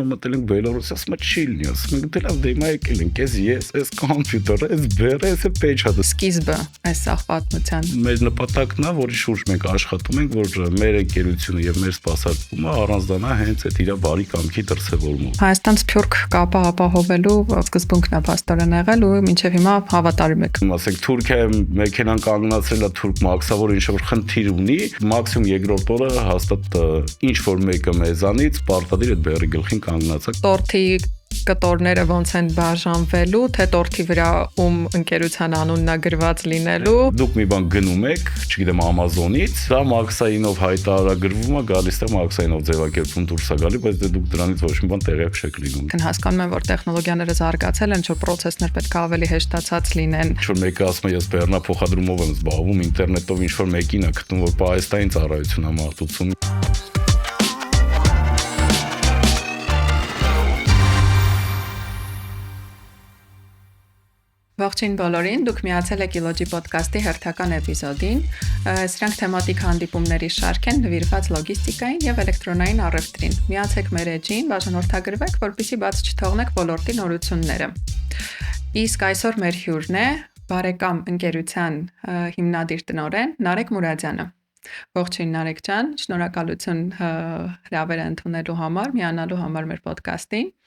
մտել ենք Բելարուսի, ասում եմ չի լինի, ասում ենք դե լավ դե հիմա եկել ենք, ես կոմպյուտերը, ես բերը, ես պեջը։ Սկիզբը այս սաղ պատմության։ Մեր նպատակն է, որի շուրջ մենք աշխատում ենք, որ մեր ընկերությունը եւ մեր սպասարկումը առանձնանա հենց այդ իր բարի կամքի դրսևորումով։ Հայաստան-Սփյուռք կապը ապահովելու սկզբունքն է փաստորեն եղել ու մինչև հիմա հավատարիմ եք։ Ասենք Թուրքիայում մեքենան կանգնացրել է թուրք մաքսավոր ինչ-որ խնդիր ունի, մաքսիմում երկրորդ օրը հաստատ ինչ-որ մեկը մեզանից պարտադիր այդ բեռի գլխին կանգնացա։ Տորթի կտորները ոնց են բաժանվելու, թե տորթի վրա ում ընկերության անունն է գրված լինելու։ Դուք մի բան գնում եք, չգիտեմ, Amazon-ից, դա մաքսայինով հայտարարագրվում է, գալիս է մաքսայինով ձևակերպում դուրս է գալի, բայց դե դուք դրանից ոչ մի բան տեղյակ չեք լինում։ Հասկանում եմ, որ տեխնոլոգիաները զարգացել են, որ պրոցեսներ պետք է ավելի հեշտացած լինեն։ Ինչ-որ մեկը ասում է, ես բեռնափոխադրումով եմ զբաղվում, ինտերնետով ինչ-որ մեկին է գտնում, որ պահեստային ծառայություն է մատուցում։ Ողջույն բոլորին, դուք միացել եք Իլոջի ոդկասթի հերթական էպիզոդին։ Սրանք թեմատիկ հանդիպումների շարք են նվիրված լոգիստիկային եւ էլեկտրոնային առևտրին։ Միացեք մեր էջին, բաժանորդագրվեք, որպեսզի բաց չթողնեք ոլորտի նորությունները։ Իսկ այսօր մեր հյուրն է բարեկամ ընկերության հիմնադիր տնօրեն Նարեկ Մուրադյանը։ Ողջույն Նարեկ ջան, շնորհակալություն հրավերը ընդունելու համար, միանալու համար մեր ոդկասթին։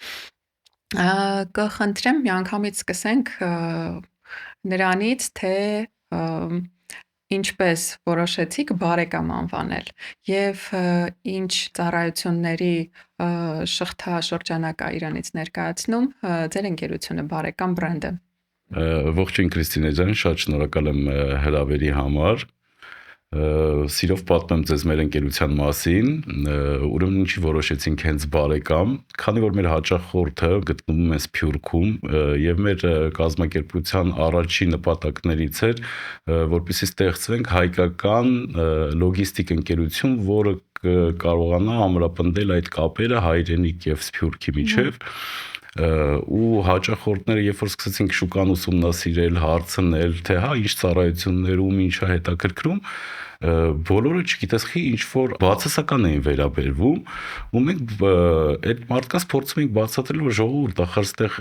Կխնդրեմ միանգամից սկսենք նրանից, թե ինչպես որոշեցիք բարեկամ անվանել եւ ինչ ծառայությունների շղթաշրջանակ է իրանից ներկայացնում ձեր ընկերությունը բարեկամ բրենդը։ Ողջույն Քրիստինե ջան, շատ շնորհակալ եմ հրավերի համար։ Սիրով պատմեմ ձեզ մեր ընկերության մասին, ուրեմն ինչի որոշեցինք հենց բարեկամ, քանի որ մեր հաճախորդը գտնվում է Սփյուռքում եւ մեր կազմակերպության առաջին նպատակներից էր, որպեսզի ստեղծվենք հայկական լոգիստիկ ընկերություն, որը կարողանա ամրապնդել այդ կապերը հայրենիք եւ Սփյուռքի միջեւ։ Ու հաճախորդները երբ որ սկսեցինք շուկան ուսումնասիրել, հարցնել, թե հա ինչ ծառայություններում ինչ է հետաքրքրում, բոլորը չգիտես խի ինչ որ բացասական էին վերաբերվում ու մենք այդ մարդկանց փորձում ենք բացատրել որ ժողովուրդ ախր ստեղ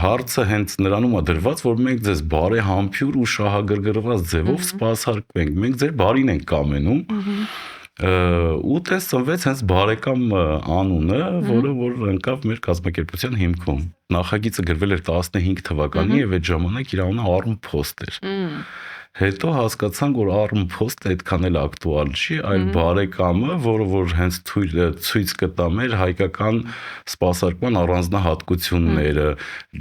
հարցը հենց նրանում է դրված որ մենք ձեզ բարեհամբույր ու շահագրգռված ձևով սպասարկվենք մենք ձեր բարին ենք կամենում ու տես ծնվեց հենց բարեկամ անունը, որը որ ընկավ մեր կազմակերպության հիմքում։ Նախագիծը գրվել էր 15 թվականին եւ այդ ժամանակ իր անունը Arm Post էր։ Հետո հասկացանք, որ Arm Post այդքան էլ ակտուալ չի, այլ բարեկամը, որը որ հենց ցույց կտա մեր հայկական սպասարկման առանձնահատկությունները,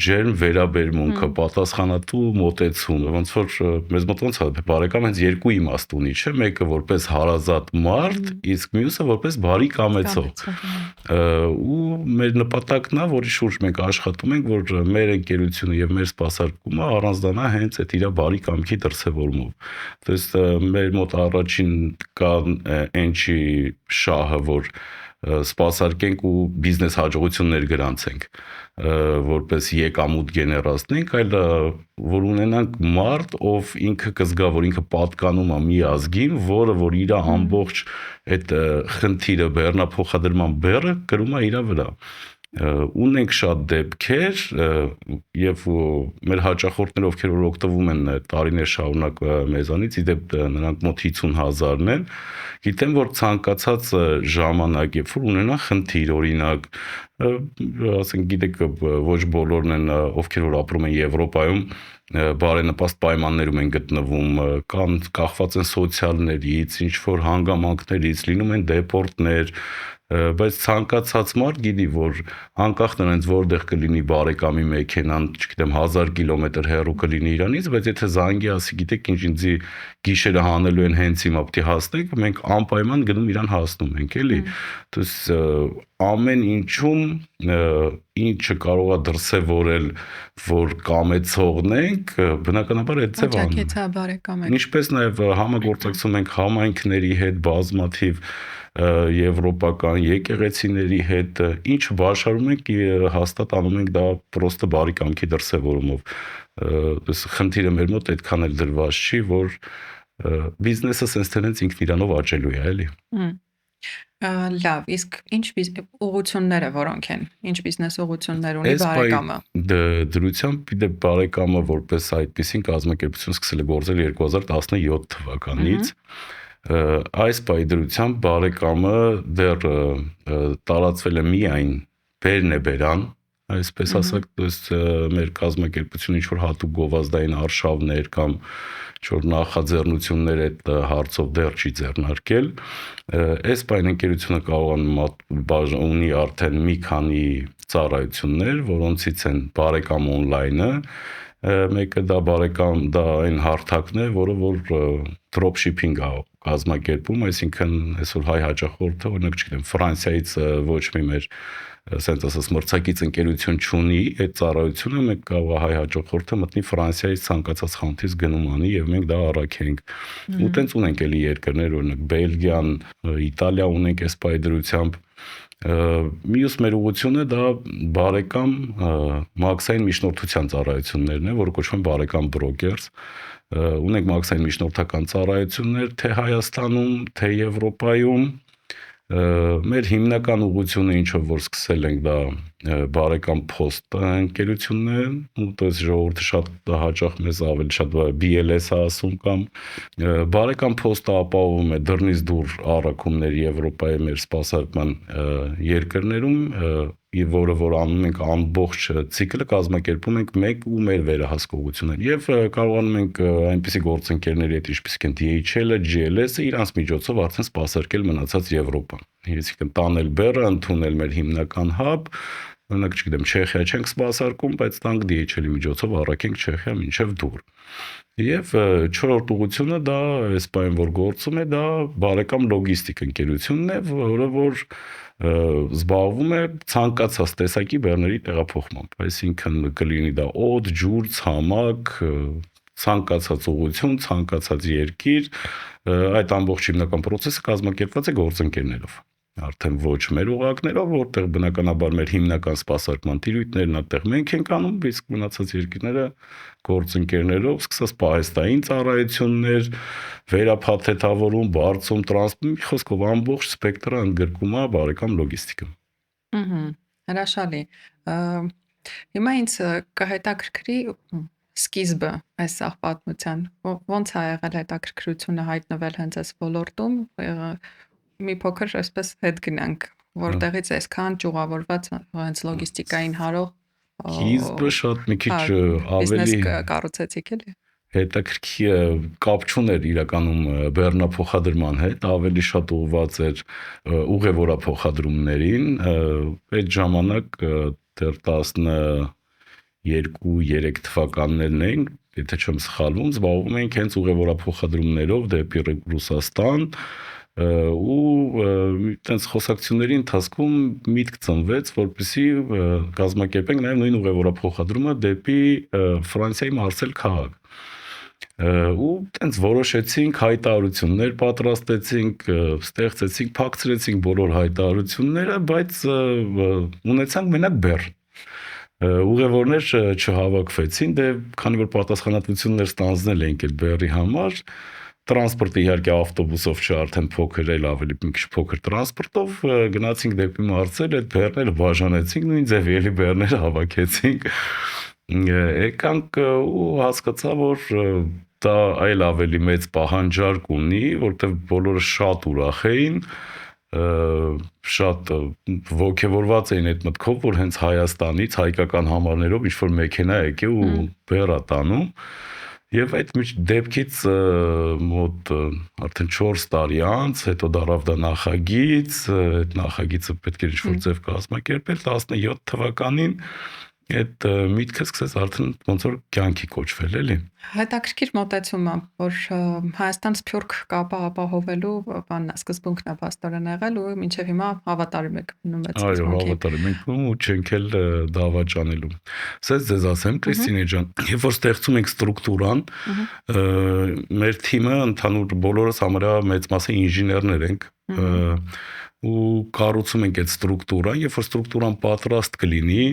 ջերմ վերաբերմունքը, պատասխանատու մոտեցումը, ոնց որ մեզ մոտ ոնց է բարեկամ հենց երկու իմաստ ունի, չէ՞, մեկը որպես հարազատ մարդ, իսկ մյուսը որպես բարի կամեցող։ Ու մեր նպատակն է, որի շուրջ մենք աշխատում ենք, որ մեր ընկերությունը եւ մեր սպասարկումը առանձնանա հենց այդ իր բարի կամքի դրսևորումով։ То есть մեր մոտ առաջին կան այնչի շահը, որ սպասարկենք ու բիզնես հաջողություններ գրանցենք, որպես եկամուտ գեներացնենք, այլ որ ունենանք մարդ, ով ինքը կզգա, որ ինքը պատկանում է մի ազգին, որը որ իր ամբողջ այդ խնդիրը բեռնափոխադրման բեռը կրում է իր վրա։ Ունենք շատ դեպքեր եւ մեր հաճախորդները ովքեր որ օգտվում են տարիներ շարունակ մեզանից, իդեպ նրանք մոտ 50,000-ն են, գիտեմ որ ցանկացած ժամանակ երբ որ ունենա խնդիր, օրինակ, ասենք գիտեք ոչ բոլորն են ովքեր որ ապրում են Եվրոպայում բարենպաստ պայմաններում են գտնվում, կամ կախված են սոցիալներից, ինչ որ հանգամանքներից, լինում են դեպորտներ, բայց ցանկացած մարդ գիտի որ անկախ նրանից որտեղ կլինի բարեկամի մեքենան, չգիտեմ 1000 կիլոմետր հեռու կլինի իրանից, բայց եթե զանգի ասի գիտեք ինչ ինձի գիշերը հանելու են հենց հիմա պիտի հասնենք, մենք անպայման գնում իրան հասնում ենք, էլի։ То есть ամեն ինչում ինչը կարող է դրսևորել, որ կամեցողն ենք, բնականաբար այդ ձևն է։ Ինչպես նաև համագործակցում ենք համայնքների հետ բազմաթիվ եվրոպական եկեղեցիների հետ, ինչ բաշարում ենք հաստատ անում ենք դա պրոստը բարի կամքի դրսևորումով։ Խնդիրը մեր մոտ այդքան էլ դրված չի, որ բիզնեսը sense տենց ինքն իրանով աճելու է, էլի։ Լավ, իսկ ինչ ուղղությունները որոնք են։ Ինչ բիզնես ուղղություններ ունի Այս բարեկամը։ դրությամբ իդե բարեկամը որպես այդպեսին կազմակերպություն սկսել է գործել 2017 թվականից։ Այս պայդրությամբ բարեկամը դեռ տարածվել է միայն Բերնեբերան, այսպես ասած, то есть մեր կազմակերպությունը ինչ որ հատուկ գովազդային արշավներ կամ ինչ-որ նախաձեռնություններ այդ հարցով դեռ չի ձեռնարկել։ Այս պայն ընկերությունը կարող ունի արդեն մի քանի ծառայություններ, որոնցից են բարեկամ on-line-ը, մեկը դա այն հարթակն է, որը որ dropshipping է կազմակերպում, այսինքն այսօր հայ հաճախորդը, օրինակ, չգիտեմ, Ֆրանսիայից ոչ մի մեր ասենց ասած մրցակից ընկերություն չունի այդ ծառայությունը, մենք կարող է հայ հաճախորդը մտնի Ֆրանսիայից ցանկացած խանութից գնում անի եւ մենք դա առաքենք։ Ու տենց ունենք էլի երկրներ, օրինակ Բելգիան, Իտալիա ունենք այս պայդրությամբ։ Մյուս մեր ուղղությունը դա բարեկամ մաքսային միջնորդության ծառայություններն է, որը կոչվում է բարեկամ brokers։ Ունենք մաքսային միջնորդական ծառայություններ թե Հայաստանում, թե Եվրոպայում։ Մեր հիմնական ուղղությունը ինչով որ սկսել ենք դա բարեկամ post ընկերությունն է, то есть ժողովուրդը շատ հաճախ մեզ ավելի շատ BLS-ը ասում կամ բարեկամ post-ը ապահովում է դռնից դուր առաքումներ Եվրոպայի մեր սպասարկման երկրներում, որը որ անում ենք ամբողջ ցիկլը կազմակերպում ենք մեկ ու մեր վերահսկողությունը եւ կարողանում ենք այնպիսի գործընկերների հետ ինչպիսիք են DHL-ը, GLS-ը իրանց միջոցով արդեն սպասարկել մնացած Եվրոպան։ Այսինքն տանել բեռը, ընդունել մեր հիմնական hub, օրինակ չգիտեմ, Չեխիա չենք սպասարկում, բայց տանք DHL-ի միջոցով առաքենք Չեխիա մինչև դուր։ Եվ չորրորդ ուղղությունը դա այս բան որ գործում է, դա բարեկամ լոգիստիկ ընկերությունն է, որը որ զբաղվում է ցանկացած տեսակի բեռների տեղափոխմամբ, այսինքն կլինի դա օդ, ջուր, ցամաք, ցանկացած ուղղություն, ցանկացած երկիր, այդ ամբողջ հիմնական process-ը կազմակերպված է գործընկերներով։ Արդեն ոչ մեր ուղակներով, որտեղ բնականաբար մեր հիմնական սպասարկման տիրույթներն այդտեղ մենք ենք անում, իսկ մնացած երկրները գործընկերներով, սկսած պահեստային ծառայություններ, վերափաթեթավորում, բարձում, տրանսպորտ, մի խոսքով ամբողջ սպեկտրը ընդգրկում է բարեկամ լոգիստիկը։ Հրաշալի։ Հիմա ինձ կհետաքրքրի սկիզբը այս սաղ պատմության, ոնց է եղել հետաքրքրությունը հայտնվել հենց այս ոլորտում, մի փոքր այսպես հետ գնանք, որտեղից այսքան ճյուղավորված հենց լոգիստիկային հարող Սկիզբը շատ մի քիչ բիզնես ավելի կառուցեցիք էլի։ հետաքրքիր կապ չուներ իրականում բեռնափոխադրման հետ, ավելի շատ ուղղված էր ուղևորափոխադրումներին, այդ ժամանակ դեռ 12-3 թվականներն էին, եթե չեմ սխալվում, զբաղվում էինք հենց ուղևորափոխադրումներով դեպի Ռուսաստան, ու այդպես խոսակցությունների ընթացքում միտք ծնվեց, որպեսզի կազմակերպենք նաև նույն ուղևորափոխադրումը դեպի Ֆրանսիայի Մարսել քաղաք։ Ու այդպես որոշեցինք հայտարարություններ պատրաստեցինք, ստեղծեցինք, փակցրեցինք բոլոր հայտարարությունները, բայց ունեցանք մենակ բեռ։ Ուղևորներ չհավաքվեցին, դե քանի որ պատասխանատվություններ ստանձնել էինք այդ բեռի համար, տրանսպորտը իհարկե ավտոբուսով չէ, արդեն փոքր էլ ավելի մի քիչ փոքր տրանսպորտով գնացինք դեպի Մարսել, այդ բեռները բաժանեցինք, նույն ձևի էլի բեռները հավաքեցինք։ Եկանք ու հասկացա, որ դա այլ ավելի մեծ պահանջարկ ունի, որտեղ բոլորը շատ ուրախ էին, շատ ոգևորված էին այդ մտքով, որ հենց Հայաստանից հայկական համարներով ինչ որ մեքենա եկե ու բեռ է տանում։ Եվ այդ դեպքից մոտ արդեն 4 տարի անց, հետո դարավ դա նախագիծ, այդ նախագիծը պետք է ինչ-որ ձև կազմակերպել 17 թվականին, այդ միտքը սկսեց արդեն ոնց որ կյանքի կոչվել, էլի։ Հետաքրքիր մոտեցում է, որ Հայաստան-Սփյուռք կապը ապահովելու բանն է, սկզբունքն է փաստորեն եղել ու մինչև հիմա հավատարիմ եք մնում այդ Այո, սկզբունքին։ հավատարիմ ենք ու չենք էլ դավաճանելու։ Սենց ձեզ ասեմ, Կրիստինե ջան, երբ որ ստեղծում ենք ստրուկտուրան, մեր թիմը ընդհանուր բոլորս համարյա մեծ մասը ինժեներներ ենք, ու կառուցում ենք այդ ստրուկտուրան, երբ որ ստրուկտուրան պատրաստ կլինի,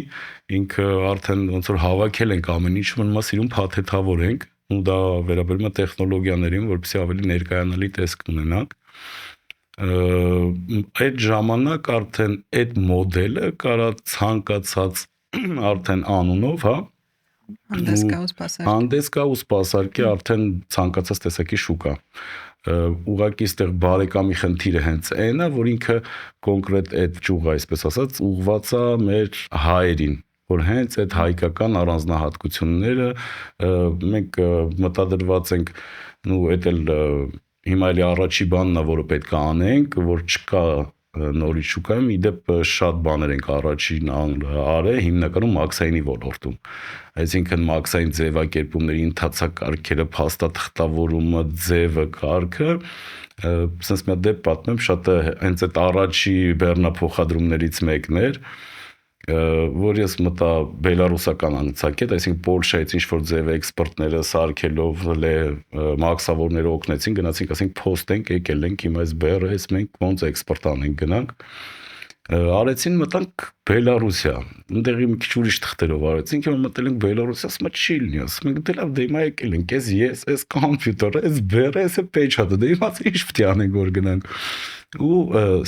ինքը արդեն ոնց որ հավաքել ենք ամեն ինչ, մնում է սիրուն փաթեթավորենք, ու դա վերաբերում է տեխնոլոգիաներին, որպեսզի ավելի ներկայանալի տեսք ունենանք։ այդ ժամանակ արդեն այդ մոդելը կարա ցանկացած արդեն անունով, հա, հանդես գա ու սպասարկի արդեն ցանկացած տեսակի շուկա։ Ուղղակի այստեղ բարեկամի խնդիրը հենց այն է, որ ինքը կոնկրետ այդ ճյուղը, այսպես ասած, ուղղված է մեր հայերին, որ հենց այդ հայկական առանձնահատկությունները մենք մտադրված ենք, այդ էլ հիմա էլի առաջի բանն է, որը պետք է անենք, որ չկա նորից շուկայում, իդեպ շատ բաներ ենք առաջին արել, հիմնականում մաքսայինի ոլորտում, այսինքն մաքսային ձևակերպումների ընթացակարգերը, փաստաթղթավորումը, ձևը, կարգը, sense մի դեպք պատմեմ, շատ հենց այդ առաջի բեռնափոխադրումներից մեկն էր, որ ես մտա բելարուսական անցակետ, այսինքն Պոլշայից ինչ-որ ձև էքսպորտները սարքելով մաքսավորները օգնեցին, գնացինք, ասենք փոստ ենք, եկել ենք, հիմա այս բեռը, այս մենք ոնց էքսպորտ անենք գնանք, արեցին մտանք Բելարուսիա, ընդեղի մի քիչ ուրիշ թղթերով արեցինք, հիմա մտել ենք Բելարուսիա, ասում չի լինի, ասում ենք դե լավ, դե հիմա եկել ենք, այս կոմպյուտերը, այս բեռը, այս պեչատը, դե հիմա ինչ պետք է անենք, որ գնանք ու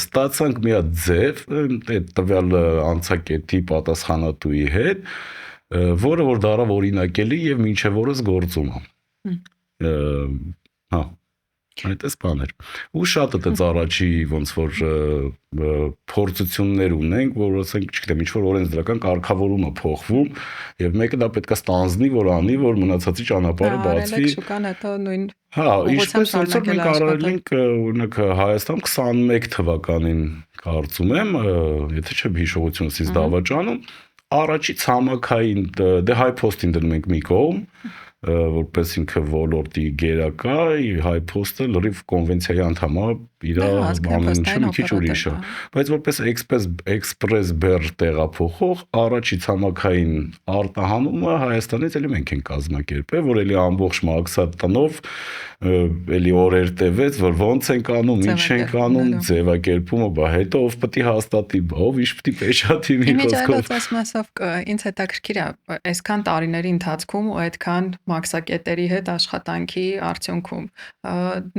ստացանք մի հատ ձև այդ տվյալ անցակետի պատասխանատուի հետ, որը որ դարավ օրինակելի եւ մինչեւ օրս գործում է։ Հա, այդպես բաներ։ Ու շատ այդպես առաջի ոնց որ փորձություններ ունենք, որ ասենք, չգիտեմ, ինչ որ օրենսդրական կարգավորումը փոխվում եւ մեկը դա պետքա ստանձնի, որ անի, որ մնացածի ճանապարհը բացվի։ Շուկան հետո նույն Հա, ինչպես ոնց որ մենք արել ենք, օրինակ Հայաստան 21 թվականին կարծում եմ, եթե չէ հիշողությունս ինձ դավաճանում, առաջի ցամաքային դե հայ փոստին դնում ենք մի կողմ, որպես ինքը ոլորտի գերակա, հայ փոստը լրիվ կոնվենցիայի անդամ է, իր ամենը մի քիչ ուրիշ է, բայց որպես էքսպրես բեռ տեղափոխող առաջի ցամաքային արտահանումը Հայաստանից էլի մենք ենք կազմակերպել, որ էլի ամբողջ մաքսատնով էլի օրեր տևեց, որ ոնց ենք անում, ինչ ենք անում, ձևակերպումը, բա հետո ով պետք է հաստատի, ով ինչ պետք է պեչատի մի խոսքով։ Մասով ինձ հետաքրքիր է, այսքան տարիների ընթացքում ու այդքան մաքսակետերի հետ աշխատանքի արդյունքում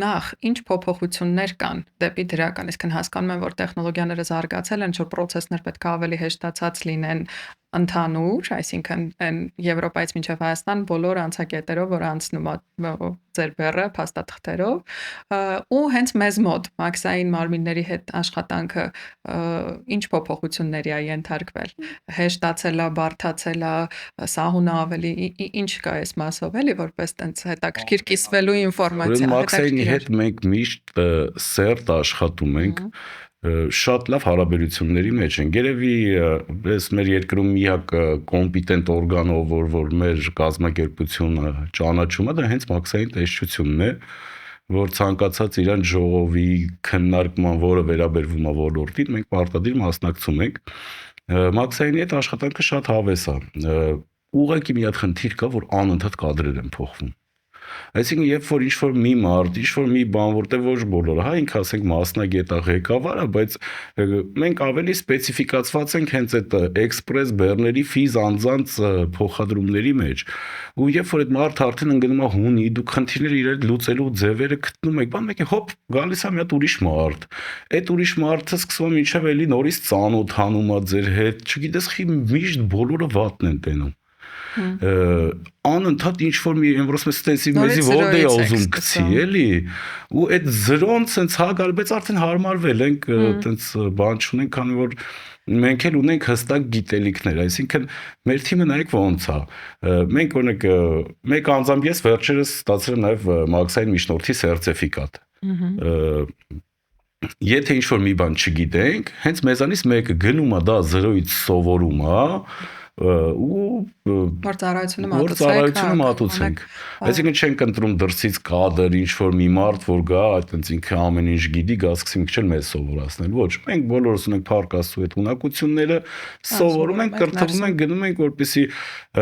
նախ ինչ փոփոխություններ կան դեպի դրական, այսինքն հասկանում եմ, որ տեխնոլոգիաները զարգացել են, որ process-ներ պետք է ավելի հեշտացած լինեն ընդհանուր, այսինքն Եվրոպայից մինչև Հայաստան բոլոր անցակետերով, որ անցնում է ձեր բեռը փաստաթղթերով, ու հենց մեզ մոտ մաքսային մարմինների հետ աշխատանքը ինչ փոփոխությունների է ենթարկվել, հեշտացել է, բարդացել է, սահունը ավելի ինչ կա այս մասով, էլի որպես տենց հետաքրքիր կիսվելու ինֆորմացիա։ Մաքսայինի հետ մենք միշտ սերտ աշխատում ենք, շատ լավ հարաբերությունների մեջ են։ Երևի այս մեր երկրում միակ կոմպետենտ օրգանով, որ մեր կազմակերպությունը ճանաչում է, դա հենց մաքսային տեսչությունն է, որ ցանկացած իրան ժողովի քննարկման, որը վերաբերվում է ոլորտին, մենք պարտադիր մասնակցում ենք։ Մաքսայինի հետ աշխատանքը շատ հավես է։ Ուղղակի մի հատ խնդիր կա, որ անընդհատ կադրեր են փոխվում։ Այսինքն երբ որ ինչ-որ մի մարդ, ինչ-որ մի բան, որտեղ ոչ բոլորը, հա, ինքը ասենք մասնագետ է, ղեկավար է, բայց մենք ավելի սպეციფიკացված ենք հենց այդ էքսպրես բեռների ֆիզ անձանց փոխադրումների մեջ։ Ու երբ որ այդ մարդը արդեն ընկնում է հունի, դուք խնդիրները իրար լուծելու ձևերը գտնում եք, բան մեկ է, հոպ, գալիս է մի հատ ուրիշ մարդ։ Այդ ուրիշ մարդը սկսում է մինչև էլի նորից ծանոթանում է ձեր հետ, չգիտես, միշտ բոլորը վատն են տենում։ Անընդհատ ինչ-որ մի ինվրոսմես ստեսի մեզի որդ է ուզում գցի, էլի, ու այդ զրոն սենց հագալ, բայց արդեն հարմարվել ենք, տենց բան չունենք, քանի որ մենք էլ ունենք հստակ գիտելիքներ, այսինքն մեր թիմը նայեք ոնց է, մենք օրինակ մեկ անձամբ ես վերջերս ստացել եմ նաև մաքսային միջնորդի սերտիֆիկատ, եթե ինչ-որ մի բան չգիտենք, հենց մեզանից մեկը գնում է դա 0-ից սովորում է, ու որ ծառայությունը մատուցենք, այսինքն չենք ընտրում դրսից կադր, ինչ-որ մի մարդ, որ գա, այտենց ինքը ամեն ինչ գիտի, գա սկսի մի քիչ մեզ սովորացնել, ոչ, մենք բոլորս ունենք փառք Աստծո այդ ունակությունները, սովորում ենք, կրթվում ենք, գնում ենք, որպեսզի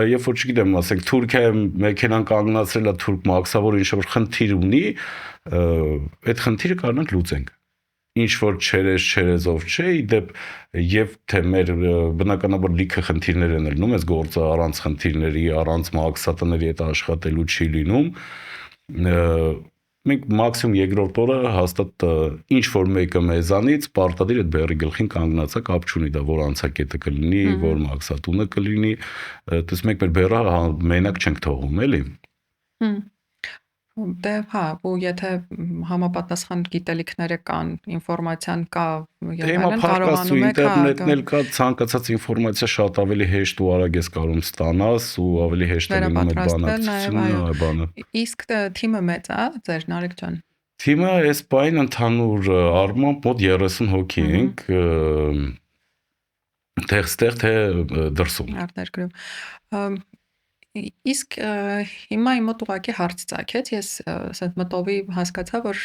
երբ որ չգիտեմ, ասենք Թուրքիայում մեքենան կանգնացրել է թուրք մաքսավոր ինչ-որ խնդիր ունի, այդ խնդիրը կարողանանք լուծենք։ Ինչ որ չերեզով չէ, իդեպ եւ թե մեր բնականաբար լիքը խնդիրներ են լինում, այս գործը առանց խնդիրների, առանց մաքսատների հետ աշխատելու չի լինում, մենք մաքսիմում երկրորդ օրը հաստատ ինչ որ մեկը մեզանից պարտադիր այդ բեռի գլխին կանգնածա, կապ չունի դա որ անցակետը կլինի, որ մաքսատունը կլինի, դες մենք մեր բեռը մենակ չենք թողում, էլի։ Դե հա, ու եթե համապատասխան գիտելիքները կան, ինֆորմացիան կա, Դե հիմա փառքաստու ինտերնետն էլ կա, ցանկացած ինֆորմացիա շատ ավելի հեշտ ու արագ ես կարող ստանաս ու ավելի հեշտ է լինում այդ բանակցությունը, Իսկ թիմը մեծ է, ձեր Նարեկ ջան։ Թիմը այս բային ընդհանուր առմամբ մոտ 30 հոգի ենք, տեղստեղ թե դրսում։ Արտերկրում։ Իսկ հիմա իմ մոտ ուղղակի հարց ծագեց, ես ասած մտովի հասկացա, որ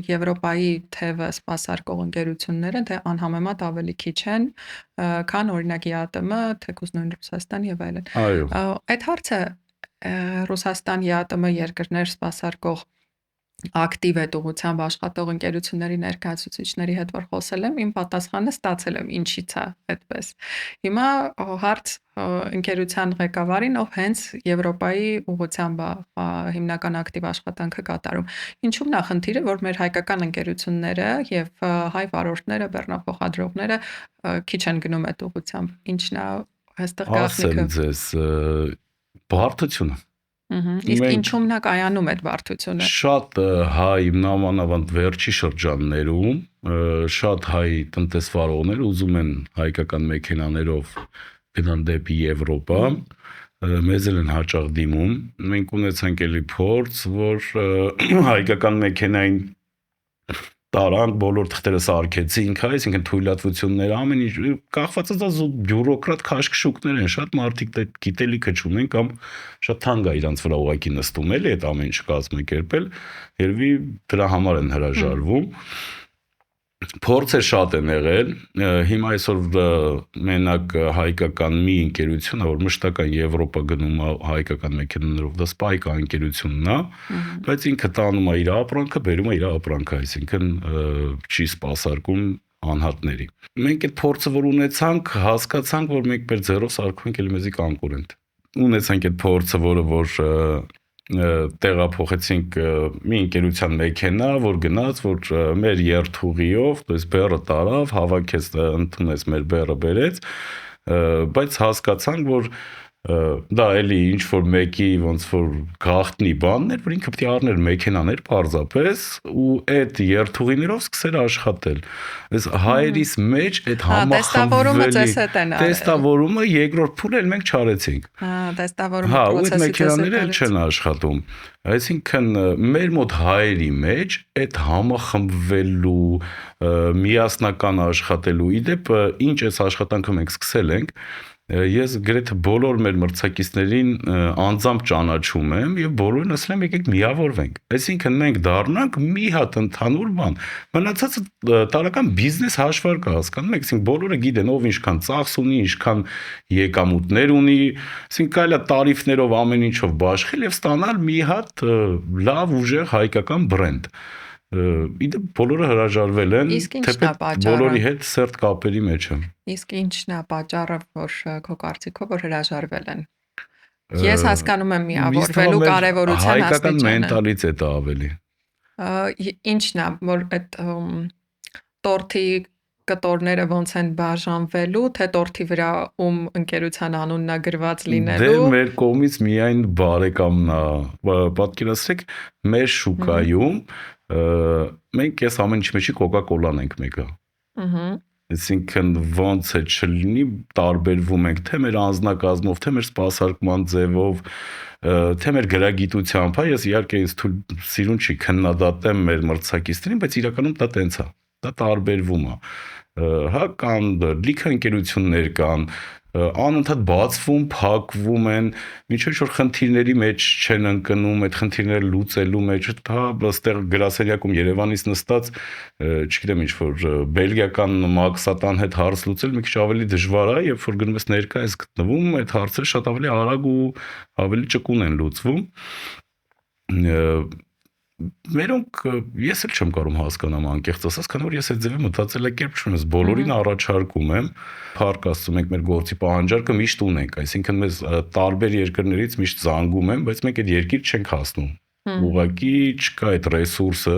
Եվրոպայի թևը սպասարկող ընկերությունները դե անհամեմատ ավելի քիչ են, քան օրինակ ԵԱՏՄ, թեկուզ նույն Ռուսաստան եւ այլն։ Այո։ Այդ հարցը Ռուսաստան, ԵԱՏՄ երկրներ սպասարկող ակտիվ է ուղղությամբ աշխատող ընկերությունների ներկայացուցիչների հետ որ խոսել եմ, իմ պատասխանը ստացել եմ ինչի՞ց է այդպես։ Հիմա հարց ընկերության ղեկավարին, ով հենց Եվրոպայի ուղղությամբ հիմնական ակտիվ աշխատանքը կատարում։ Ինչու՞մն է խնդիրը, որ մեր հայկական ընկերությունները եւ հայ վարորդները, բեռնափոխադրողները քիչ են գնում այդ ուղղությամբ։ Ինչն է այստեղ գաղտնիքը։ Ասեմ ձեզ, բարդությունը։ Իսկ ինչու՞մն է կայանում այդ բարդությունը։ Շատ հայ նամանավանդ վերջի շրջաններում շատ հայ տնտեսվարողներ ուզում են հայկական մեքենաներով գնան դեպի Եվրոպա, մեզ էլ են հաճախ դիմում։ Մենք ունեցանք էլի փորձ, որ հայկական մեքենային տարանք, բոլոր թղթերը սարքեցինք, այսինքն թույլատվությունները, ամեն ինչ կախված է դա բյուրոկրատ քաշքշուկներ են, շատ մարդիկ դա գիտելիքը չունեն կամ շատ թանկ է իրանց վրա ուղակի նստում էլի այդ ամեն ինչը կազմակերպել, երևի դրա համար են հրաժարվում։ Փորձեր շատ են եղել, հիմա այսօր մենակ հայկական մի ընկերություն է, որ մշտական Եվրոպա գնում է հայկական մեքենաներով, դա Spike ընկերությունն է, բայց ինքը տանում է իր ապրանքը, բերում է իր ապրանքը, այսինքն չի սպասարկում անհատների։ Մենք այդ փորձը որ ունեցանք, հասկացանք, որ մենք մեր ձեռով սարքում ենք էլի մեզի կոնկուրենտ։ Ունեցանք այդ փորձը, որ տեղափոխեցինք մի ընկերության մեքենա, որ գնաց, որ մեր երթուղիով, то есть բեռը տարավ, հավաքեց, ընդունեց մեր բեռը բերեց, բայց հասկացանք, որ դա էլի ինչ որ մեկի ոնց որ գաղտնի բանն էր, որ ինքը պետք է առներ մեքենաներ պարզապես ու այդ երթուղիներով սկսեր աշխատել։ Այս հայերիս մեջ այդ համախմբվելի տեստավորումը երկրորդ փուլը էլ մենք չարեցինք։ Տեստավորումը այդ մեքենաները էլ չեն աշխատում։ Այսինքն մեր մոտ հայերի մեջ այդ համախմբվելու, միասնական աշխատելու, իդեպ ինչ այս աշխատանքը մենք սկսել ենք, ես գրեթե բոլոր մեր մրցակիցներին անձամբ ճանաչում եմ եւ բոլորին ասել եմ եկեք միավորվենք։ Այսինքն մենք դառնանք մի հատ ընդհանուր բան։ Մնացածը տարական բիզնես հաշվարկ է, հասկանում եք, այսինքն բոլորը գիտեն ով ինչքան ծախս ունի, ինչքան եկամուտներ ունի, այսինքն կարելի է տարիֆներով ամեն ինչով բաշխել եւ ստանալ մի հատ լավ ուժեղ հայկական բրենդ։ Իդեպ բոլորը հրաժարվել են, թեպետ բոլորի հետ սերտ կապերի մեջ են։ Իսկ ինչն է պատճառը, որ քո կարծիքով որ հրաժարվել են։ Ես հասկանում եմ միավորվելու կարևորության աստիճանը։ Հայկական մենտալիտետը ավելի։ Ինչն է, որ այդ տորթի կտորները ոնց են բաժանվելու, թե տորթի վրա ընկերության անունն է գրված լինելու։ Դե մեր կողմից միայն բարեկամն է։ Պատկերացրեք, մեր շուկայում մենք այս ամեն ինչի մեջի Coca-Cola-ն ենք մեկը։ Այսինքն ոնց է չլինի, տարբերվում ենք թե մեր անձնակազմով, թե մեր սպասարկման ձևով, թե մեր գրագիտությամբ, ես իհարկե ինձ թույլ սիրուն չի քննադատեմ մեր մրցակիցներին, բայց իրականում դա տենց է, դա տարբերվում է։ Հա կան լիքը ընկերություններ կան, անընդհատ բացվում, փակվում են, միջև որ խնդիրների մեջ չեն ընկնում, այդ խնդիրները լուծելու մեջ, հա այստեղ գրասենյակում Երևանից նստած, չգիտեմ ինչ որ բելգիական մաքսատան հետ հարց լուծել մի քիչ ավելի դժվար է, երբ որ գնում ես ներկա ես գտնվում, այդ հարցերը շատ ավելի արագ ու ավելի ճկուն են լուծվում։ Մերոնք ես էլ չեմ կարող հասկանամ անկեղծ ասած, քանի որ ես այդ ձևի մտածելակերպ չունեմ, ես բոլորին առաջարկում եմ, փառք Աստծո, մենք մեր գործի պահանջարկը միշտ ունենք, այսինքն մեզ տարբեր երկրներից միշտ զանգում են, բայց մենք այդ երկիր չենք հասնում։ Ուղղակի չկա այդ ռեսուրսը։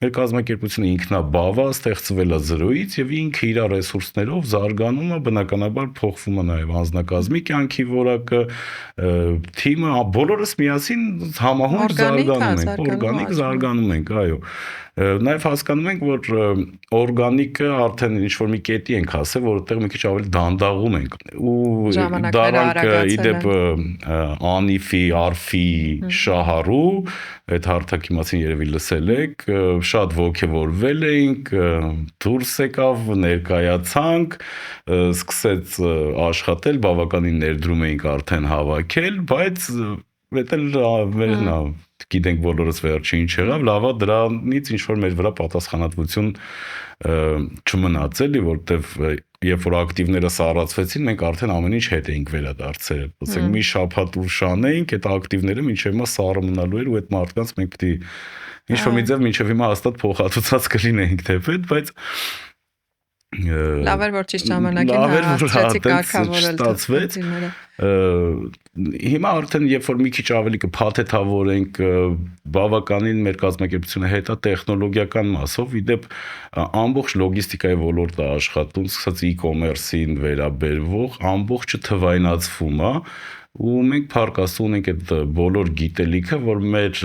Մեր կազմակերպությունը ինքնաբավ է, ստեղծվել է զրոյից եւ ինքը իր ռեսուրսներով զարգանում է, բնականաբար փոխվում է նաեւ անձնակազմի կյանքի որակը, թիմը, բոլորս միասին համահունչ զարգանում ենք, օրգանիկ զարգանում ենք, այո։ Նաև հասկանում ենք, որ օրգանիկը արդեն ինչ-որ մի կետի ենք հասել, որտեղ մի քիչ ավելի դանդաղում ենք։ Ու դառանք իդեպ Անիֆի, Արֆի, Շահարու, այդ հարթակի մասին երևի լսել եք, շատ ոգևորվել էինք, դուրս եկավ, ներկայացանք, սկսեց աշխատել, բավականին ներդրում էինք արդեն հավաքել, բայց գիտենք բոլորս վերջը ինչ եղավ, լավա դրանից ինչ-որ մեր վրա պատասխանատվություն չմնաց էլի, որտեվ երբ որ ակտիվները սառացվեցին, մենք արդեն ամեն ինչ հետ էինք վերադարձել։ Ասենք մի շաբաթ ուշ անեինք, այդ ակտիվները մինչև հիմա սառը մնալու էր ու այդ մարդկանց մենք պիտի ինչ-որ մի ձև մինչև հիմա հաստատ փոխհատուցած կլինեինք թեպետ, բայց լավ էր որ ճիշտ ժամանակին հասցրեցի կարգավորել ակտիվները։ Հիմա արդեն երբ որ մի քիչ ավելի կփաթեթավորենք, բավականին մեր կազմակերպությունը հետ է տեխնոլոգիական մասով, իդեպ ամբողջ լոգիստիկայի ոլորտը աշխատում, սկսած e-commerce-ին վերաբերվող ամբողջը թվայնացվում է, ու մենք փառք Աստծո ունենք այդ բոլոր գիտելիքը, որ մեր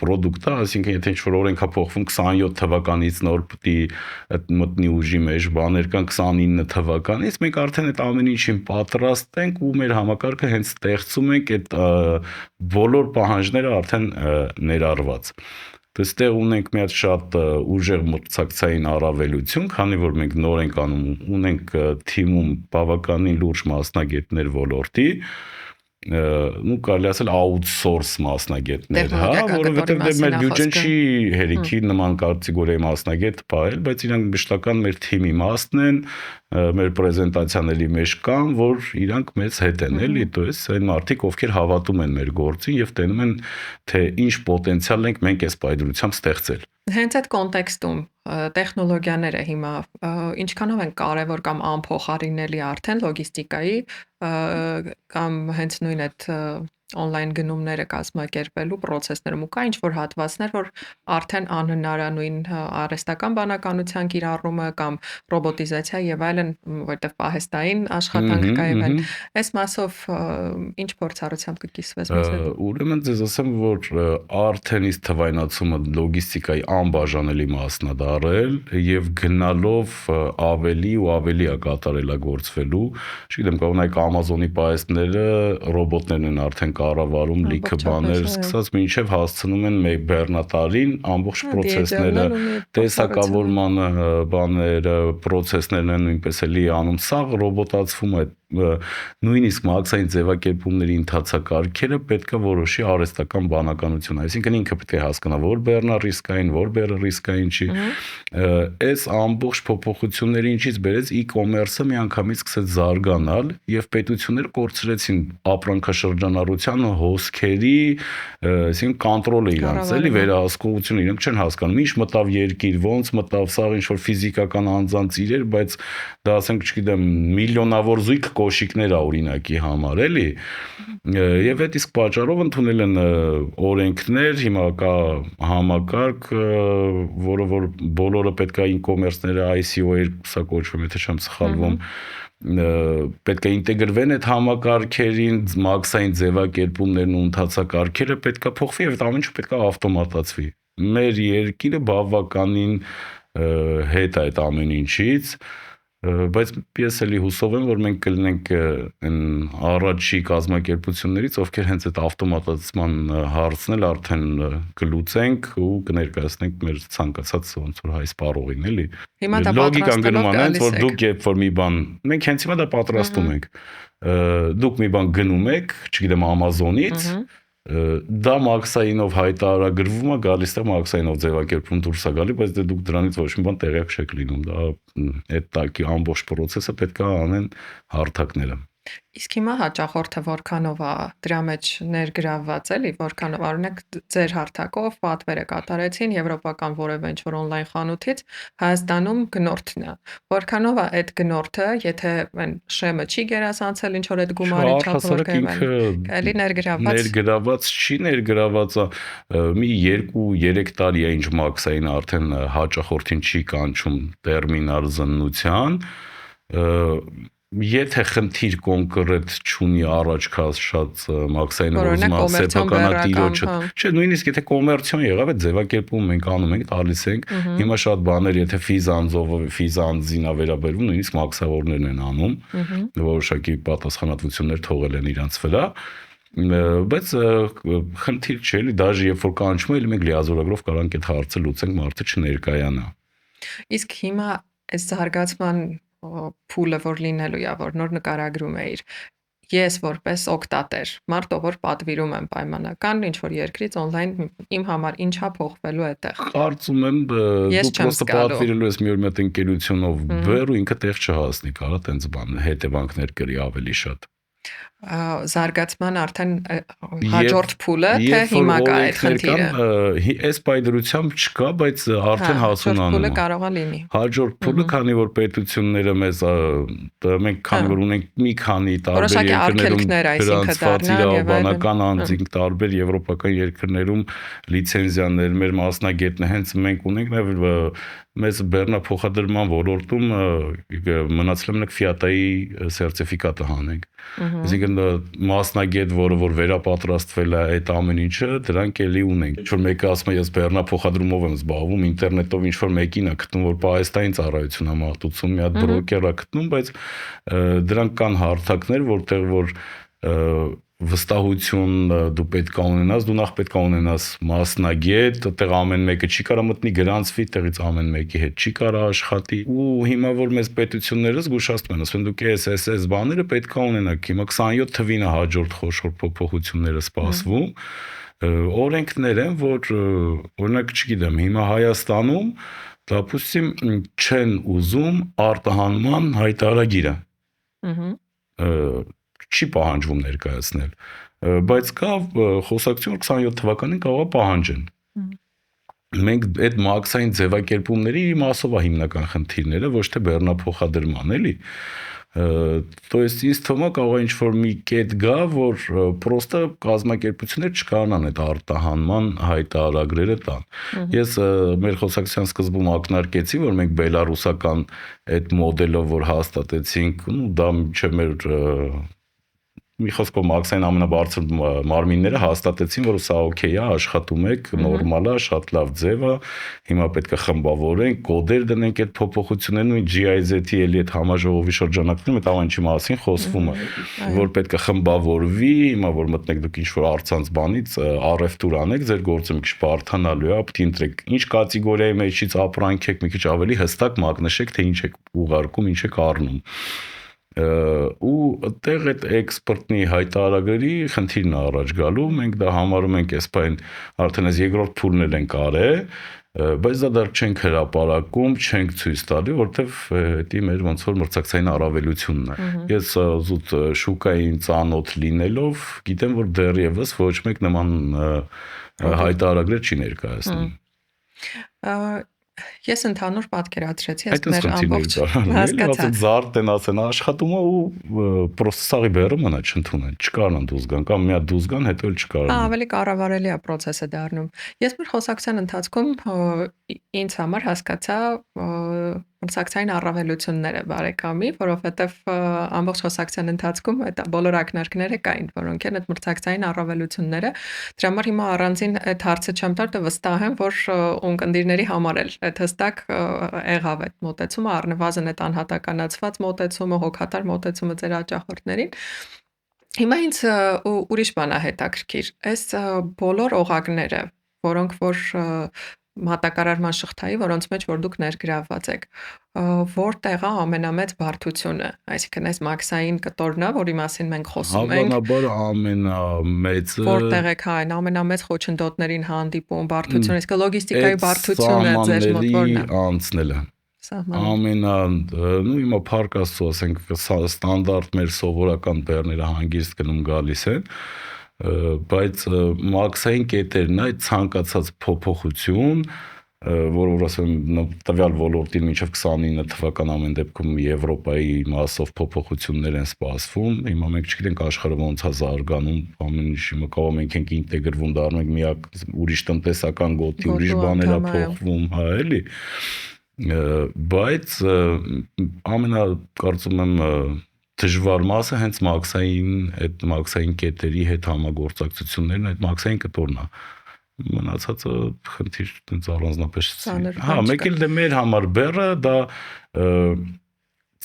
պրոդուկտը, այսինքն եթե ինչ-որ օրենք է փոխվում 27 թվականից նոր պիտի մտնի ուժի մեջ, բաներ կան 29 թվականից, մենք արդեն այդ ամեն ինչին պատրաստ ենք ու մեր համակարգը հենց ստեղծում ենք այդ բոլոր պահանջները արդեն ներառված։ Այստեղ ունենք մի հատ շատ ուժեղ մրցակցային առավելություն, քանի որ մենք նոր ենք անում, ունենք թիմում բավականին լուրջ մասնագետներ ոլորտի, ու կարելի ասել outsource մասնագետներ, հա, որովհետև մեր բյուջեն չի հերիքի նման կատեգորիայի մասնագետ պահել, բայց իրանք մշտական մեր թիմի մասն են, մեր պրեզենտացիաների մեջ կան, որ իրանք մեզ հետ են, էլի, то есть այն մարդիկ, ովքեր հավատում են մեր գործին եւ տենում են, թե ինչ պոտենցիալ ենք մենք այս պայծրությամբ ստեղծել։ Հենց այդ կոնտեքստում տեխնոլոգիաները հիմա ինչքանով են կարևոր կամ անփոխարինելի արդեն լոգիստիկայի կամ հենց նույն այդ on-line գնումները կազմակերպելու process-ներում ու կա ինչ-որ հատվածներ, որ արդեն անհնար է նույն արհեստական բանականության կիրառումը կամ ռոբոտիզացիա եւ այլն, որտեղ պահեստային աշխատանք կա եւ այլն։ Այս մասով ինչ փորձառությամբ կկիսվես մեզ հետ։ Ուրեմն ձեզ ասեմ, որ արդեն իսկ թվայնացումը լոգիստիկայի անբաժանելի մասն է դարել եւ գնալով ավելի ու ավելի է կատարելագործվելու։ Չգիտեմ, կանոնայք Amazon-ի պահեստները ռոբոտներն են արդեն կառավարում լիքը բաներ, սկսած մինչև հասցնում են մեկ բեռնատարին ամբողջ process-ները, տեսակավորման բաները, process-ներն են նույնպես էլի անում, սա ռոբոտացվում է, նույնիսկ մաքսային ձևակերպումների ընթացակարգերը պետք է որոշի արհեստական բանականություն, այսինքն ինքը պետք է հասկանա որ բեռնա ռիսկային, որ բեռը ռիսկային չի։ Այս ամբողջ փոփոխությունները ինչից բերեց e-commerce-ը միանգամից սկսեց զարգանալ եւ պետությունները կորցրեցին ապրանքաշրջանառության հոսքերի, այսինքն կոնտրոլը իրանց, էլի վերահսկողությունը, իրանք չեն հասկանում ինչ մտավ երկիր, ոնց մտավ, սա ինչ որ ֆիզիկական անձանց իրեր, բայց դա ասենք, չգիտեմ, միլիոնավոր զույգ կոշիկներ է օրինակի համար, էլի։ Եվ այդ իսկ պատճառով ընդունել են օրենքներ, հիմա կա համակարգ, որը որ բոլորը պետք է e-commerce-ները ICO-եր, սա կոչվում, եթե չեմ սխալվում, պետք է ինտեգրվեն այդ համակարգերին, մաքսային ձևակերպումներն ու ընթացակարգերը պետք է փոխվի եւ ամեն ինչ պետք է ավտոմատացվի։ Մեր երկիրը բավականին հետ է այդ ամեն ինչից, բայց ես էլի հուսով եմ, որ մենք կլինենք այն առաջի կազմակերպություններից, ովքեր հենց այդ ավտոմատացման հարցն էլ արդեն կլուծենք ու կներկայացնենք մեր ցանկացած ոնց որ հայ սպառողին, էլի։ Հիմա դա լոգիկան գնում է հենց որ դուք երբ որ մի բան, մենք հենց հիմա դա պատրաստում ենք։ Դուք մի բան գնում եք, չգիտեմ Amazon-ից, դա մաքսայինով հայտարարագրվում է, գալիս է մաքսայինով ձևակերպում դուրս է գալի, բայց դուք դրանից ոչ մի բան տեղյակ չեք լինում, դա այդ տակի ամբողջ process-ը պետք է անեն հարթակները։ Իսկ հիմա հաճախորդը որքանով է դրա մեջ ներգրավված էլի, որքանով օրինակ ձեր հարթակով պատվերը կատարեցին եվրոպական որևէ ինչ-որ on-line խանութից Հայաստանում գնորդն է։ Որքանով է այդ գնորդը, եթե այն շեմը չի գերազանցել ինչ որ այդ գումարի չափը որ Առհասարակ ինքը էլի ներգրավված ներգրաված չի, ներգրաված է մի 2-3 տարի է ինչ մաքսային արդեն հաճախորդին չի կանչում տերմինալ զննության, եթե խնդիր կոնկրետ չունի առաջ քաշած մաքսային ռոզմա սեփականատիրոջը, չէ, նույնիսկ եթե կոմերցիոն եղավ, այդ ձևակերպում մենք անում ենք, տալիս ենք, հիմա շատ բաներ, եթե ֆիզանձինա վերաբերվում, նույնիսկ մաքսավորներն են անում, որոշակի պատասխանատվություններ թողել են իրանց վրա, բայց խնդիր չէ, էլի դաժե երբ որ կանչում է, մենք լիազորագրով կարանք այդ հարցը լուծենք, մարդը չներկայանա։ Իսկ հիմա այս զարգացման փուլը որ լինելու է, որ նոր նկարագրում էիր, ես որպես օգտատեր, մարդը որ պատվիրում եմ պայմանական ինչ որ երկրից on-line իմ համար ինչա փոխվելու այդտեղ։ Կարծում եմ դու պրոստը պատվիրելու ես մի օր մի հատ ընկերությունով բեր ու ինքը տեղ չհասնի, կարա տենց բան հետևանքներ կրի ավելի շատ։ Զարգացման արդեն հաջորդ փուլը թե հիմա կա այդ խնդիրը։ Այս պայդրությամբ չկա, բայց արդեն հասունանում է։ Փուլը կարող է լինի։ Հաջորդ փուլը, քանի որ պետությունները մեզ մենք քանի որ ունենք մի քանի տարբեր երկրներում գրանցված իրավաբանական անձինք տարբեր եվրոպական երկրներում լիցենզիաներ, մեր մասնագետն է, հենց մենք ունենք նաև մեզ բեռնափոխադրման ոլորտում մնացել է մենակ Fiat-ի սերտիֆիկատը հանենք։ Այսինքն մասնագետ, որը որ վերապատրաստվել է այդ ամեն ինչը, դրանք էլի ունենք։ Ինչ որ մեկը ասում է ես բեռնափոխադրումով եմ զբաղվում, ինտերնետով ինչ որ մեկին է գտնում, որ պահեստային ծառայություն է մատուցում, մի հատ բրոկեր է գտնում, բայց դրանք կան հարթակներ, որտեղ որ վստահություն դու պետք է ունենաս, դու նախ պետք է ունենաս մասնագետ, այդտեղ ամեն մեկը չի կարա մտնի գրանցվի, տեղից ամեն մեկի հետ չի կարա աշխատի։ Ու հիմա որ մեզ պետությունները զգուշացնում են, ասում են դուք այս բաները պետք է ունենաք։ Հիմա 27 թվին է հաջորդ խոշոր փոփոխությունները սպասվում։ Օրենքներ են, որ օրինակ չգիտեմ, հիմա Հայաստանում դապուստիմ չեն ուզում արտահանման հայտարարագիրը։ Չի պահանջվում ներկայացնել, բայց կա խոսակցություն 27 թվականին կարող է պահանջեն։ Մենք այդ մաքսային ձևակերպումների մասով է հիմնական խնդիրները, ոչ թե բեռնափոխադրման, էլի։ То есть ինձ թվում է կարող է ինչ-որ մի կետ գա, որ պրոստը կազմակերպություններ չկարողանան այդ արտահանման հայտարարագրերը տան։ Ես մեր խոսակցության սկզբում ակնարկեցի, որ մենք բելարուսական այդ մոդելով որ հաստատեցինք, դա չէ մեր մի խոսքով մաքսային ամենաբարձր մարմինները հաստատեցին, որ սա օքեյ է, աշխատում եք, նորմալ է, շատ լավ ձև է, հիմա պետք է խմբավորենք, կոդեր դնենք այդ փոփոխություններն ու GIZ-ի էլի այդ համաժողովի շրջանակներում այդ ամենի մասին խոսվում է, որ պետք է խմբավորվի, հիմա որ մտնեք դուք ինչ-որ առցանց բանից առևտուր անեք, ձեր գործը մի քիչ բարթանալու է, պետք է ընտրեք ինչ կատեգորիայի մեջից ապրանք եք, մի քիչ ավելի հստակ մատնշեք, թե ինչ եք ուղարկում, ինչ եք առնում։ Ու այդտեղ այդ էքսպորտնի հայտարարագրի խնդիրն է առաջ գալու, մենք դա համարում ենք այսպես արդեն այս երկրորդ փուլն ենք արել, բայց դա դեռ չենք հրապարակում, չենք ցույց տալի, որովհետև դա մեր ոնց որ մրցակցային առավելությունն է։ Ես զուտ շուկային ծանոթ լինելով գիտեմ, որ դեռևս ոչ մեկ նման հայտարարագրեր չի ներկայացնում։ Ես ընդհանուր պատկերացրեցի այս մեր ամբողջ հասկացա զարդեն ասեն աշխատում է ու պրոստը սաղի բերը մնա չընդունեն, չկարողան դուրս գան կամ մի հատ դուրս գան, հետո էլ չկարողան։ Ավելի կառավարելի է process-ը դառնում։ Ես մեր խոսակցության ընթացքում ինձ համար հասկացա մրցակցային առավելությունները բարեկամի, որովհետև ամբողջ խոսակցության ընթացքում այդ բոլոր ակնարկները կային, որոնք են այդ մրցակցային առավելությունները։ Դրա համար հիմա առանձին այդ հարցը չեմ տար, դե վստահ եմ, որ ունկնդիրների համար էլ այդ հստակ եղավ այդ մոտեցումը, առնվազն այդ անհատականացված մոտեցումը, հոգատար մոտեցումը ձեր հաճախորդներին։ Հիմա ինձ ուրիշ բան է հետաքրքիր։ Այս բոլոր օղակները, որոնք որ մատակարարման շղթայի, որոնց մեջ որ դուք ներգրավված եք, որտեղ է ամենամեծ բարդությունը, այսինքն այս մաքսային կտորն է, որի մասին մենք խոսում ենք։ Հավանաբար ամենամեծը որտեղ է այն ամենամեծ խոչընդոտներին հանդիպում բարդությունը, իսկ լոգիստիկայի բարդությունը ձեր մոտ որն է։ Անցնելը։ սահմանում։ Հիմա փառք Աստծո, ասենք ստանդարտ մեր սովորական բեռները հանգիստ գնում գալիս են, բայց մաքսային կետերն այդ ցանկացած փոփոխություն, որ ասեմ տվյալ ոլորտին մինչև 29 թվական ամեն դեպքում Եվրոպայի մասով փոփոխություններ են սպասվում։ Հիմա մենք չգիտենք աշխարհը ոնց է զարգանում, ամեն ինչ հիմա կարող մենք ենք ինտեգրվում դառնանք միակ ուրիշ տնտեսական գոտի, ուրիշ բաներ է փոխվում, հա էլի։ Բայց կարծում եմ դժվար մասը հենց մաքսային կետերի հետ համագործակցություններն, այդ մաքսային կտորն է։ Մնացածը խնդիր տենց առանձնապես հա, մեկ էլ մեր համար բեռը դա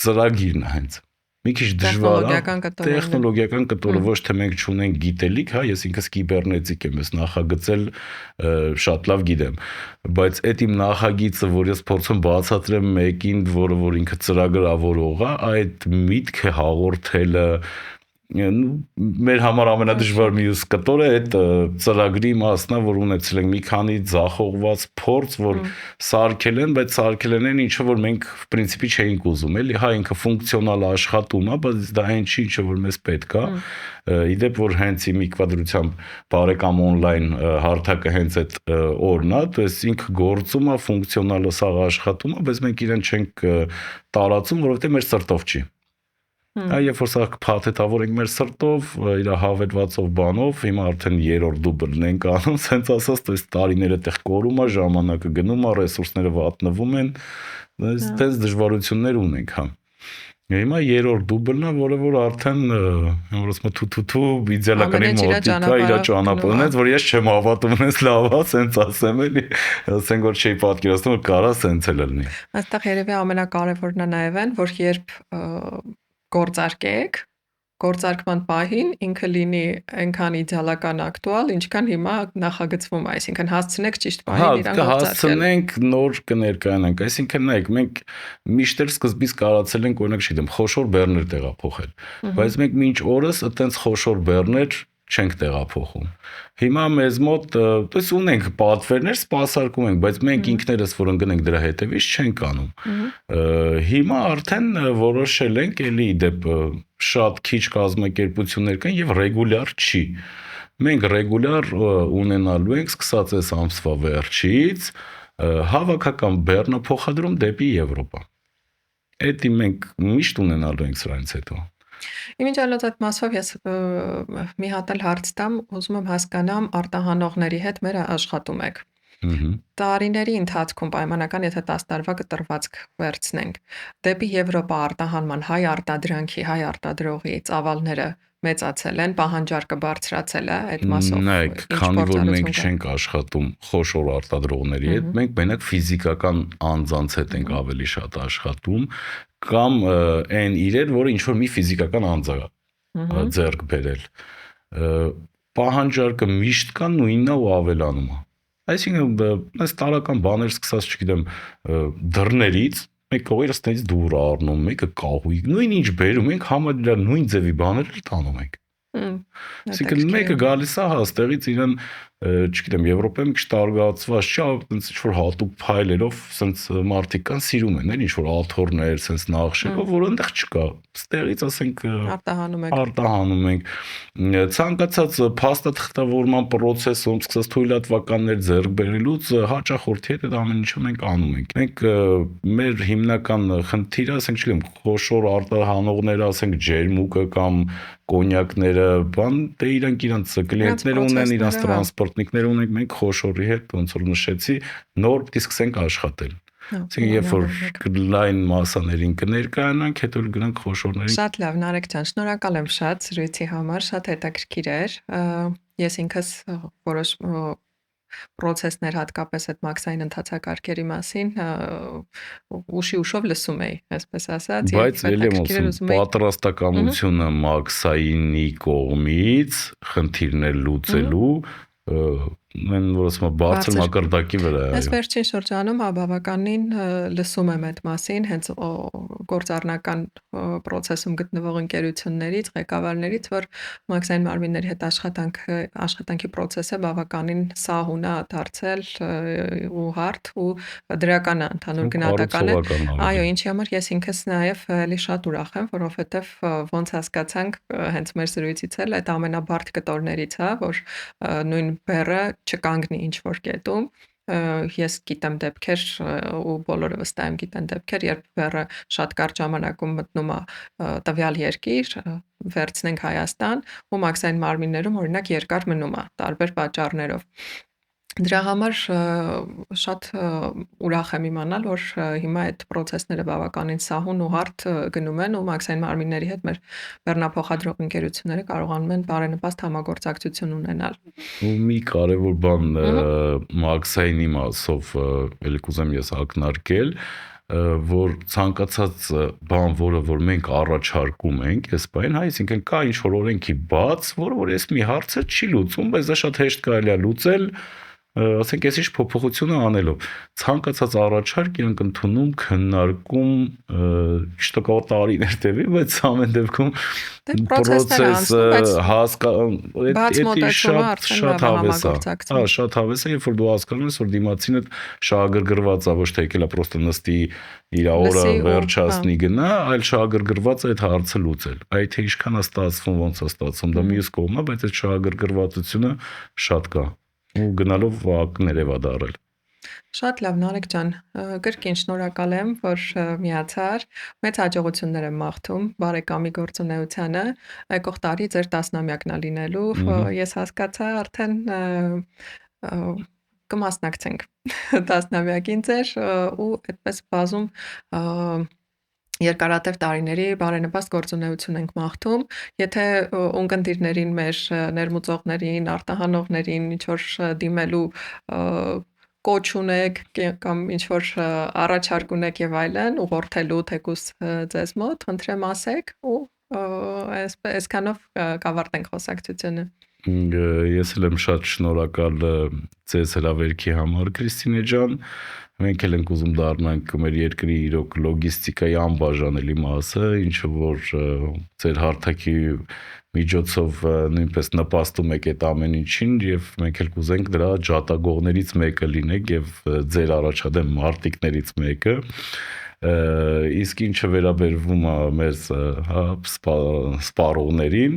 ծրագիրն է հենց։ Մի քիչ դժվար է տեխնոլոգիական կտորը, ոչ թե մենք չունենք գիտելիք, հա, ես ինքս կիբեռնետիկ եմ, ես նախագծել շատ լավ գիտեմ, բայց այդ իմ նախագիծը, որ ես փորձում բացատրեմ մեկին, որ ինքը ծրագրավորող է, այդ միտքը հաղորդելը մեր համար ամենադժվար մյուս կտորը այդ ծրագրի մասն է, որ ունեցել ենք մի քանի ձախողված փորձ, որ սարքել են, բայց սարքել են ինչը որ մենք պրինցիպի չէինք ուզում, էլի, հա ինքը ֆունկցիոնալ աշխատում է, բայց դա այն չի, ինչը որ մեզ պետք է։ Իդեպ որ հենց իմ իկվադրությամբ բարեկամ on-line հարթակը հենց այդ օրն է, то есть ինքը գործում է, ֆունկցիոնալը սաղ աշխատում է, բայց մենք իրեն չենք տարածում, որովհետև մեր սրտով չի։ Երբ որ սա փաթեթավորենք մեր սրտով, իր հավելվածով բանով, հիմա արդեն երրորդ դուբլն ենք անում, սենց ասած, то есть տարիները տեղ կորում է, ժամանակը գնում է, ռեսուրսները վատնվում են, այդպես դժվարություններ ունենք, հա։ Հիմա երրորդ դուբլն է, որը որ արդեն որ ասում եմ թութու իդեալականի մոտիկա իր ճանապարհն է, որ ես չեմ հավատում, ես լավ է, սենց ասեմ էլի, ասենք որ չի պատկերացնում, որ կարա սենց էլ լինի։ Այստեղ երևի ամենակարևորն է նաև այն, որ երբ գործարկեք, գործարկման պահին ինքը լինի այնքան իդեալական ակտուալ, ինչքան հիմա նախագծվում է, այսինքն հասցնեք ճիշտ պահին իրան գործարկել։ Հասցնենք, նոր կներկայանանք, այսինքն նայեք, մենք միշտ սկզբից կարացել ենք, օրինակ չգիտեմ, խոշոր բեռներ տեղափոխել, բայց մենք մինչ օրս այտենց խոշոր բեռներ չենք տեղափոխում։ Հիմա մեզ մոտ, то есть ունենք պատվերներ, սպասարկում ենք, բայց մենք ինքներս որ ընկնենք դրա հետևից չենք անում։ Հիմա արդեն որոշել ենք, էլի դեպ շատ քիչ կազմակերպություններ կան եւ ռեգուլյար չի։ Մենք ռեգուլյար ունենալու ենք սկսած այս ամսվա վերջից հավաքական բեռնը փոխադրում դեպի Եվրոպա։ Էդի մենք միշտ ունենալու ենք սրանից հետո։ Ինչ այլոց այդ մասով ես մի հատ էլ հարց տամ, ուզում եմ հասկանամ արտահանողների հետ մեր աշխատում եք։ Տարիների ընթացքում պայմանական, եթե 10 տարվա կտրվածք վերցնենք, դեպի Եվրոպա արտահանման հայ արտադրանքի, հայ արտադրողի ծավալները մեծացել են, պահանջարկը բարձրացել է այդ մասով։ Նայեք, քանի որ մենք չենք աշխատում խոշոր արտադրողների հետ, մենք մենակ ֆիզիկական անձանց հետ ենք ավելի շատ աշխատում, կամ այն իրեր, որը ինչ-որ մի ֆիզիկական անձ է ձեռք բերել։ Պահանջարկը միշտ կա, նույնն է ու ավելանում է։ Այսինքն, այս տարական բաներ սկսած, չգիտեմ, դռներից, մեկ կողերս տենց դուր առնում, մեկը կահույք, նույն ինչ բերում ենք, համարյա նույն ձևի բաներ տանում ենք։ Այսինքն մեկը գալիս է հաստեղից իրեն, չգիտեմ, Եվրոպայում քիչ տարբերացված չի, այնց ինչ որ հատուկ փայլերով, սենց մարդիկ կան սիրում են, ինչ որ աթոռներ, սենց նախշերով, որ այնտեղ չկա։ Ստեղից ասենք արտահանում ենք։ Ցանկացած փաստաթղթավորման process-ում սկսած թույլատվականներ ձեռք բերելուց հաճախորդի հետ այդ ամեն ինչը մենք անում ենք։ Մենք մեր հիմնական խնդիրը, ասենք, չգիտեմ, խոշոր արտահանողները, ասենք, ջերմուկը կամ կոնյակները, բան, դե իրանք կլիենտներ ունեն, իրանք տրանսպորտնիկներ ունենք, մենք խոշորի հետ, ոնց որ նշեցի, նոր պիտի սկսենք աշխատել։ Այսինքն, երբ որ լայն մասաներին կներկայանանք, հետո գնանք խոշորներին։ Շատ լավ, Նարեկ ջան, շնորհակալ եմ շատ զրույցի համար, շատ հետաքրքիր էր։ Ես ինքս որոշ process-ներ հատկապես այդ մաքսային ընթացակարգերի մասին ուշի ուշով լսում էի, այսպես ասած, բայց ելի եմ ասում, պատրաստակամությունը մաքսայինի կողմից խնդիրներ լուծելու Մեն որ ասում եմ բարձր մակարդակի վրա է։ Այս վերջին շրջանում բավականին լսում եմ այդ մասին, հենց գործառնական process-ում գտնվող ընկերություններից, ղեկավարներից, որ մաքսային մարմինների հետ աշխատանքի process-ը բավականին սահուն է դարձել ու հարթ ու դրական է, ընդհանուր գնահատական է։ Այո, ինչի համար ես ինքս նաև էլի շատ ուրախ եմ, որովհետև ոնց հասկացանք հենց մեր զրույցից էլ այդ ամենաբարդ կտորներից է, որ նույն բեռը չկանգնի ինչ որ կետում։ Ես գիտեմ դեպքեր ու բոլորը վստահ եմ գիտեն դեպքեր, երբ բեռը շատ կարճ ժամանակում մտնում է տվյալ երկիր, վերցնենք Հայաստան, ու մաքսային մարմիններում օրինակ երկար մնում է տարբեր պատճառներով։ Դրա համար շատ ուրախ եմ իմանալ, որ հիմա այդ process-ները բավականին սահուն ու հարթ գնում են ու մաքսային մարմինների հետ մեր բեռնափոխադրող ընկերությունները կարողանում են բարենպաստ համագործակցություն ունենալ։ Ու մի կարևոր բան մաքսայինի մասով ելի կուզեմ ես ակնարկել, որ ցանկացած բան, որ մենք առաջարկում ենք, այս բան, այսինքն կա ինչ որ օրենքի բաց, որ այս մի հարցը չի լուծում, բայց դա շատ հեշտ կարելի է լուծել, ասենք այս ինչ փոփոխությունը անելով։ Ցանկացած առաջարկ իրանք ընդունում, քննարկում, ճիշտ է տարիներ տևի, բայց ամեն դեպքում շատ հավես է, երբ որ դու հասկանում ես, որ դիմացինը շահագրգռված է, ոչ թե եկել է պրոստը նստի իր օրը վերջացնի գնա, այլ շահագրգռված է այդ հարցը լուծել։ Այդ թե ինչքան է ստացվում, ոնց է ստացվում, դա մյուս կողմն է, բայց այդ շահագրգռվածությունը շատ կա։ Ու գնալով ներև է դարել։ Շատ լավ, Նարեկ ջան, կրկին շնորհակալ եմ, որ միացար, մեծ հաջողություններ եմ մաղթում բարեկամի գործունեությանը, եկող տարի ձեր 10-ամյակն է լինելու, ես հասկացա արդեն կմասնակցենք 10-ամյակին ձեր ու այդպես բազում երկարատև տարիների բարենպաստ գործունեություն ենք մաղթում, եթե ունկնդիրներին մեր ներմուծողներին, արտահանողներին ինչ որ դիմելու կոչ ունեք կամ ինչ որ առաջարկ ունեք եւ այլն, ուղղորդելու թեկուս ձեզ մոտ, խնդրեմ ասեք ու այսքանով կավարտենք խոսակցությունը։ Ես էլ եմ շատ շնորհակալ ձեզ հրավերքի համար, Քրիստինե ջան։ Մենք էլ ենք ուզում դառնանք մեր երկրի իրոք լոգիստիկայի անբաժանելի մասը, ինչը որ ձեր հարթակի միջոցով նույնպես նպաստում եք այդ ամեն ինչին եւ մենք էլ կուզենք դրա ջատագողներից մեկը լինենք եւ ձեր առաջադեմ մարտիկներից մեկը։ Իսկ ինչը վերաբերվում է մեր սպառողներին,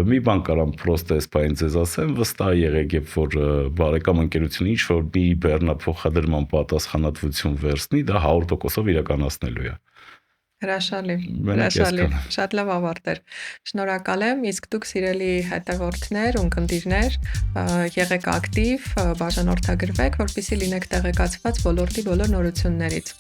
մի բան կարամ պրոստը այս բան ձեզ ասեմ, վստահ եղեք, երբ որ բարեկամ ընկերությունը ինչ որ մի բեռնափոխադրման պատասխանատվություն վերցնի, դա 100%-ով իրականացնելու է։ Հրաշալի, շատ լավ ավարտ էր։ Շնորհակալ եմ, իսկ դուք սիրելի հետևորդներ, ունկնդիրներ, եղեք ակտիվ, բաժանորդագրվեք, որպեսզի լինեք տեղեկացված ոլորտի բոլոր նորություններից։